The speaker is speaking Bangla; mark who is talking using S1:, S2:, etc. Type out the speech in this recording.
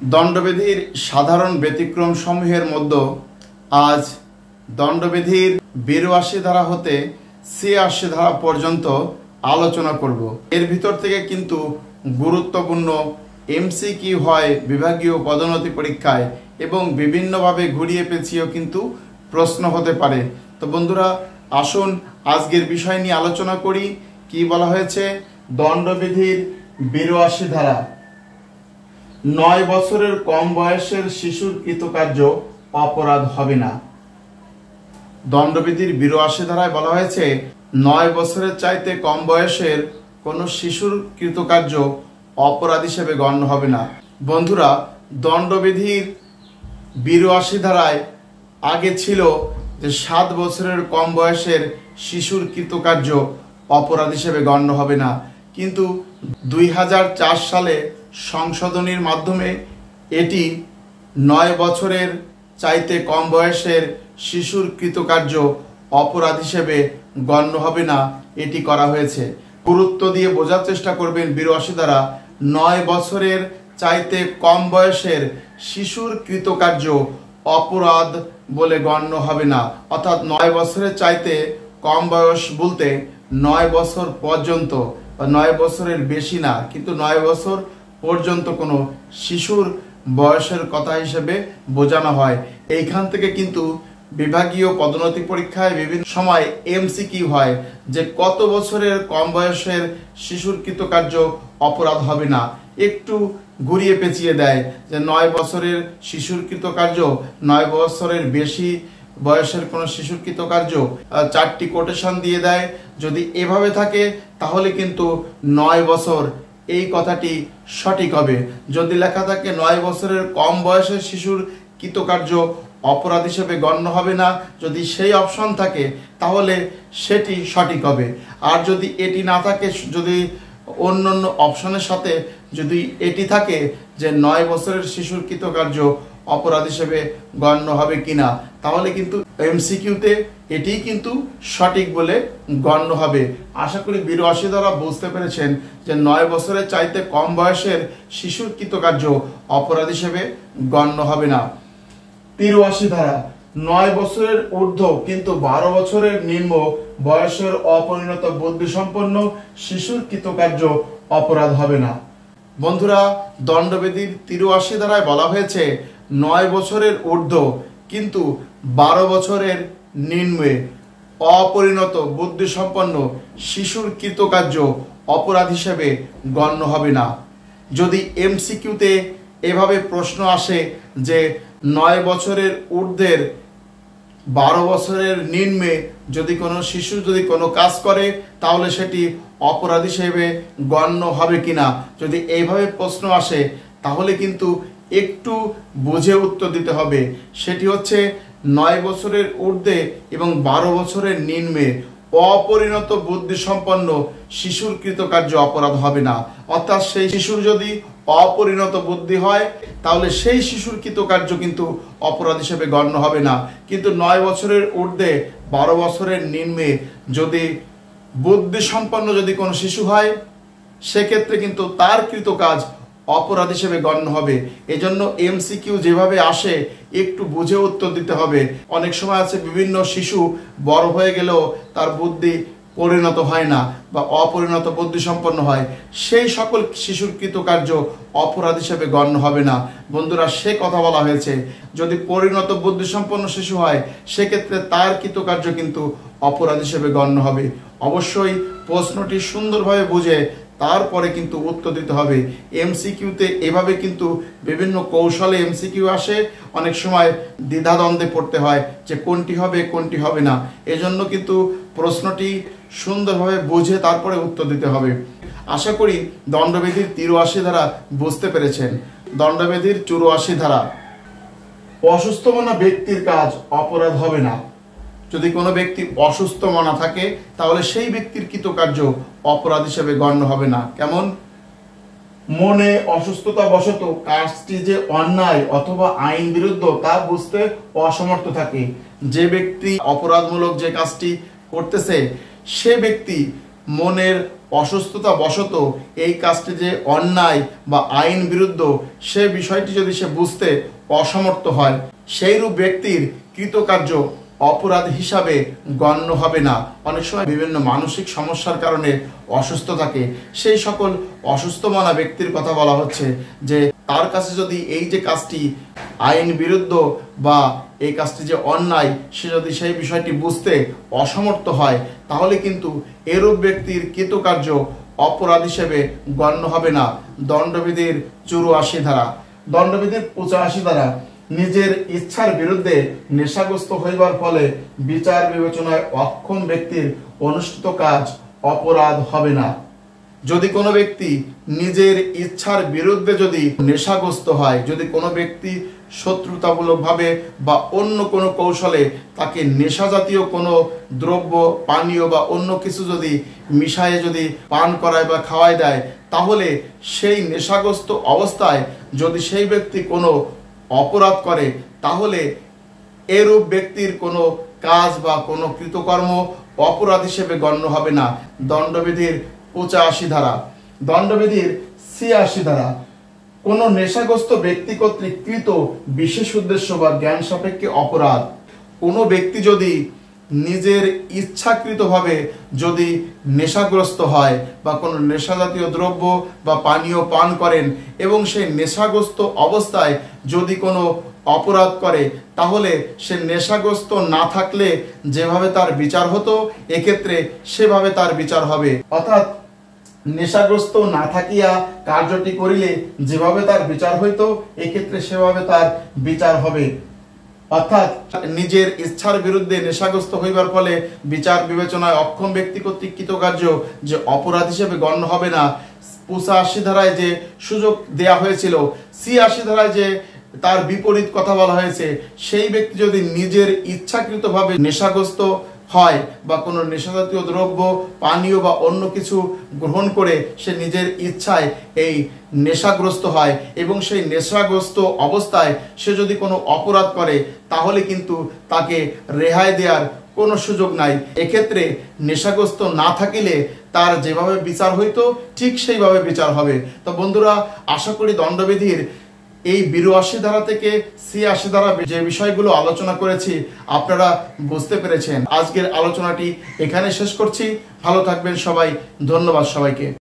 S1: দণ্ডবিধির সাধারণ ব্যতিক্রম সমূহের মধ্যে আজ দণ্ডবিধির ৮২ ধারা হতে ৮৬ ধারা পর্যন্ত আলোচনা করব। এর ভিতর থেকে কিন্তু গুরুত্বপূর্ণ এমসিকিউ হয় বিভাগীয় পদোন্নতি পরীক্ষায় এবং বিভিন্নভাবে ঘুরিয়ে পেঁচিয়েও কিন্তু প্রশ্ন হতে পারে। তো বন্ধুরা, আসুন আজকের বিষয় নিয়ে আলোচনা করি। কি বলা হয়েছে? দণ্ডবিধির ৮২ ধারা, ৯ বছরের কম বয়সের শিশুর কৃতকার্য অপরাধ হবে না। দণ্ডবিধির ৮২ ধারায় বলা হয়েছে ৯ বছরের চাইতে কম বয়সের কোনো শিশুর কৃতকার্য অপরাধ হিসেবে গণ্য হবে না। বন্ধুরা, দণ্ডবিধির ৮২ ধারায় আগে ছিল যে ৭ বছরের কম বয়সের শিশুর কৃতকার্য অপরাধ হিসেবে গণ্য হবে না, কিন্তু ২০০৪ সালে সংশোধনীর মাধ্যমে এটি ৯ বছরের চাইতে কম বয়সের শিশুর কৃতকার্য অপরাধ হিসেবে গণ্য হবে না, এটি করা হয়েছে। গুরুত্ব দিয়ে বোঝার চেষ্টা করবেন। ৮২ ধারা ৯ বছরের চাইতে কম বয়সের শিশুর কৃতকার্য অপরাধ বলে গণ্য হবে না। অর্থাৎ ৯ বছরের চাইতে কম বয়স বলতে ৯ বছর পর্যন্ত বা ৯ বছরের বেশি না, কিন্তু ৯ বছর পর্যন্ত কোনো শিশুর বয়সের কথা হিসেবে বোঝানো হয়। এইখান থেকে কিন্তু বিভাগীয় পদোন্নতি পরীক্ষায় বিভিন্ন সময় এমসিকিউ হয় যে কত বছরের কম বয়সের শিশুর কৃতকার্য অপরাধ হবে না। একটু ঘুরিয়ে পেঁচিয়ে দেয় যে ৯ বছরের শিশুর কৃতকার্য, ৯ বছরের বেশি বয়সের কোনো শিশুর কৃতকার্য, 4টি কোটেশন দিয়ে দেয়। যদি এভাবে থাকে তাহলে কিন্তু ৯ বছর এই কথাটি সঠিক হবে। যদি লেখা থাকে ৯ বছরের কম বয়সের শিশুর কৃতকার্য অপরাধ হিসেবে গণ্য হবে না, যদি সেই অপশন থাকে তাহলে সেটি সঠিক হবে। আর যদি এটি না থাকে, যদি অন্য অপশনের সাথে যদি এটি থাকে যে ৯ বছরের শিশুর কৃতকার্য অপরাধ হিসেবে গণ্য হবে কিনা, তাহলে কিন্তু এমসিকিউতে এটিই কিন্তু সঠিক বলে গণ্য হবে। আশা করি ৮২ ধারা বুঝতে পেরেছেন যে ৯ বছরের চাইতে কম বয়সের শিশুর কৃতকার্য অপরাধ হিসেবে গণ্য হবে না। ৮৩ ধারা ৯ বছরের ঊর্ধ্ব কিন্তু ১২ বছরের নিম্ন বয়সের অপরিণত বুদ্ধিসম্পন্ন শিশুর কৃতকার্য অপরাধ হবে না। বন্ধুরা, দণ্ডবিধির ৮৩ ধারায় বলা হয়েছে ৯ বছরের ঊর্ধ্ব কিন্তু ১২ বছরের নিম্নে অপরিণত বুদ্ধিসম্পন্ন শিশুর কৃতকার্য অপরাধ হিসেবে গণ্য হবে না। যদি এমসিকিউতে এভাবে প্রশ্ন আসে যে ৯ বছরের ঊর্ধ্বের ১২ বছরের নিম্নে যদি কোনো শিশু যদি কোনো কাজ করে তাহলে সেটি অপরাধ হিসেবে গণ্য হবে কিনা, যদি এইভাবে প্রশ্ন আসে তাহলে কিন্তু একটু বুঝে উত্তর দিতে হবে। সেটি হচ্ছে ৯ বছরের ঊর্ধ্বে এবং ১২ বছরের নিম্নে অপরিণত বুদ্ধিসম্পন্ন শিশুর কৃতকার্য অপরাধ হবে না। অর্থাৎ সেই শিশুর যদি অপরিণত বুদ্ধি হয় তাহলে সেই শিশুর কৃতকার্য কিন্তু অপরাধ হিসেবে গণ্য হবে না, কিন্তু ৯ বছরের ঊর্ধ্বে ১২ বছরের নিম্নে যদি বুদ্ধিসম্পন্ন যদি কোনো শিশু হয় সেক্ষেত্রে কিন্তু তার কৃতকাজ অপরাধ হিসেবে গণ্য হবে। এজন্য এমসিকিউ যেভাবে আসে একটু বুঝে উত্তর দিতে হবে। অনেক সময় আছে বিভিন্ন শিশু বড় হয়ে গেলেও তার বুদ্ধি পরিণত হয় না বা অপরিণত বুদ্ধিসম্পন্ন হয়, সেই সকল শিশুর কৃতকার্য অপরাধ হিসেবে গণ্য হবে না। বন্ধুরা, সে কথা বলা হয়েছে যদি পরিণত বুদ্ধিসম্পন্ন শিশু হয় সেক্ষেত্রে তার কৃতকার্য কিন্তু অপরাধ হিসেবে গণ্য হবে। অবশ্যই প্রশ্নটি সুন্দরভাবে বুঝে তারপরে কিন্তু উত্তর দিতে হবে। এমসিকিউতে এভাবে কিন্তু বিভিন্ন কৌশলে এমসিকিউ আসে, অনেক সময় দ্বিধাদ্বন্দ্বে পড়তে হয় যে কোনটি হবে কোনটি হবে না। এজন্য কিন্তু প্রশ্নটি সুন্দরভাবে বুঝে তারপরে উত্তর দিতে হবে। আশা করি দণ্ডবিধির ৮৩ ধারা বুঝতে পেরেছেন। দণ্ডবিধির ৮৪ ধারা, অসুস্থ মনা ব্যক্তির কাজ অপরাধ হবে না। যদি কোনো ব্যক্তি অসুস্থ মনা থাকে তাহলে সেই ব্যক্তির কৃতকার্য অপরাধ হিসেবে গণ্য হবে না। কেমন? মনে অসুস্থতা বশত কাজটি যে অন্যায় অথবা আইন বিরুদ্ধ তা বুঝতে অসমর্থ থাকে। যে ব্যক্তি অপরাধমূলক যে কাজটি করতেছে সে ব্যক্তি মনের অসুস্থতা বশত এই কাজটি যে অন্যায় বা আইন বিরুদ্ধ সে বিষয়টি যদি সে বুঝতে অসমর্থ হয়, সেইরূপ ব্যক্তির কৃতকার্য অপরাধ হিসাবে গণ্য হবে না। অনেক সময় বিভিন্ন মানসিক সমস্যার কারণে অসুস্থ থাকে, সেই সকল অসুস্থ মনা ব্যক্তির কথা বলা হচ্ছে যে তার কাছে যদি এই যে কাজটি আইন বিরুদ্ধ বা এই কাজটি যে অন্যায়, সে যদি সেই বিষয়টি বুঝতে অসমর্থ হয়, তাহলে কিন্তু এরূপ ব্যক্তির কৃতকার্য অপরাধ হিসেবে গণ্য হবে না। দণ্ডবিধির 84 ধারা, দণ্ডবিধির 85 ধারা, নিজের ইচ্ছার বিরুদ্ধে নেশাগ্রস্ত হইবার ফলে বিচার বিবেচনায় অক্ষম ব্যক্তির অনুষ্ঠিত কাজ অপরাধ হবে না। যদি কোনো ব্যক্তি নিজের ইচ্ছার বিরুদ্ধে যদি নেশাগ্রস্ত হয়, যদি কোনো ব্যক্তি শত্রুতামূলকভাবে বা অন্য কোনো কৌশলে তাকে নেশা জাতীয় কোনো দ্রব্য, পানীয় বা অন্য কিছু যদি মিশায়ে যদি পান করায় বা খাওয়ায় দেয়, তাহলে সেই নেশাগ্রস্ত অবস্থায় যদি সেই ব্যক্তি কোনো অপরাধ করে, তাহলে এরূপ ব্যক্তির কোনো কাজ বা কোনো কৃতকর্ম অপরাধ হিসেবে গণ্য হবে না। দণ্ডবিধির 85 ধারা, দণ্ডবিধির 86 ধারা, কোনো নেশাগ্রস্ত ব্যক্তি কর্তৃক কৃত বিশেষ উদ্দেশ্য বা জ্ঞান সাপেক্ষে অপরাধ। কোনো ব্যক্তি যদি নিজের ইচ্ছাকৃতভাবে যদি নেশাগ্রস্ত হয় বা কোনো নেশাজাতীয় দ্রব্য বা পানীয় পান করেন এবং সেই নেশাগ্রস্ত অবস্থায় যদি কোনো অপরাধ করে, তাহলে সে নেশাগ্রস্ত না থাকলে যেভাবে তার বিচার হতো, এক্ষেত্রে সেভাবে তার বিচার হবে। অর্থাৎ নেশাগ্রস্ত না থাকিয়া কার্যটি করিলে যেভাবে তার বিচার হইতো, এক্ষেত্রে সেভাবে তার বিচার হবে। অর্থাৎ নিজের ইচ্ছার বিরুদ্ধে নেশাগ্রস্ত হইবার ফলে বিচার বিবেচনায় অক্ষম ব্যক্তি কর্তৃক কৃতকার্য যে অপরাধ হিসেবে গণ্য হবে না। 85 ধারায় যে সুযোগ দেয়া হয়েছিল, 86 ধারায় যে তার বিপরীত কথা বলা হয়েছে, সেই ব্যক্তি যদি নিজের ইচ্ছাকৃতভাবে নেশাগ্রস্ত হয় বা কোনো নেশাজাতীয় দ্রব্য, পানীয় বা অন্য কিছু গ্রহণ করে সে নিজের ইচ্ছায় এই নেশাগ্রস্ত হয় এবং সেই নেশাগ্রস্ত অবস্থায় সে যদি কোনো অপরাধ করে, তাহলে কিন্তু তাকে রেহাই দেওয়ার কোনো সুযোগ নাই। এক্ষেত্রে নেশাগ্রস্ত না থাকিলে তার যেভাবে বিচার হইতো ঠিক সেইভাবে বিচার হবে। তো বন্ধুরা, আশা করি দণ্ডবিধির এই 82 ধারা থেকে 86 ধারা যে বিষয়গুলো আলোচনা করেছি আপনারা বুঝতে পেরেছেন। আজকের আলোচনাটি এখানে শেষ করছি। ভালো থাকবেন সবাই। ধন্যবাদ সবাইকে।